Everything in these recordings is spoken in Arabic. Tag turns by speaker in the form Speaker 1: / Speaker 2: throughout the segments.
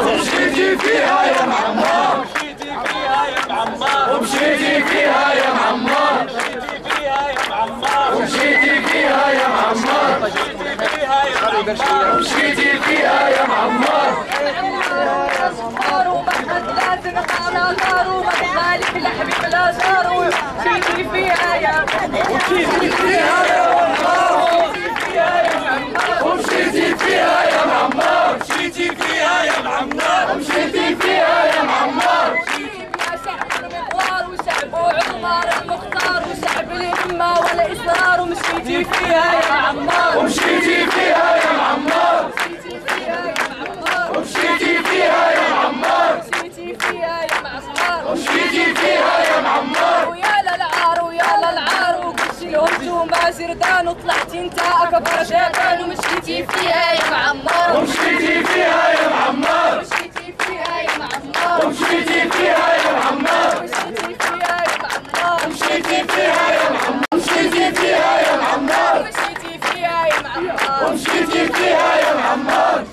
Speaker 1: ومشيتي فيها يا معمار، ومشيتي فيها يا معمار، ومشيتي فيها يا معمار، ومشيتي فيها يا معمار.
Speaker 2: وبحد لازم على نار ومالك لحبيب لا جار ومشيتي فيها يا
Speaker 1: ومشيتي فيها يا معمار، ومشيتي فيها يا معمار، ومشيتي فيها يا معمار، ومشيتي فيها يا معمار.
Speaker 2: شعب المقوار وشعب وعمر المختار وشعب الهمة والإصرار ومشيتي فيها يا معمار،
Speaker 1: ومشيتي فيها يا معمار،
Speaker 2: ومشيتي فيها يا معمار،
Speaker 1: ومشيتي فيها يا معمار،
Speaker 2: ومشيتي فيها يا معمار.
Speaker 1: ومشيتي فيها يا معمار.
Speaker 2: ويا للعار ويا للعار وقلت لهم انتوما زردان وطلعتي انت اكبر شيطان ومشيتي فيها يا معمار،
Speaker 1: ومشيتي فيها يا معمار،
Speaker 2: ومشيتي فيها يا معمار،
Speaker 1: ومشيتي فيها يا معمار،
Speaker 2: ومشيتي فيها يا معمار،
Speaker 1: ومشيتي فيها يا معمار، ومشيتي فيها يا معمار،
Speaker 2: ومشيتي فيها يا معمار.
Speaker 1: ومشيتي فيها يا معمار.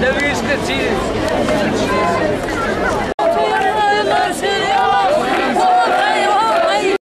Speaker 3: لا بيش كتير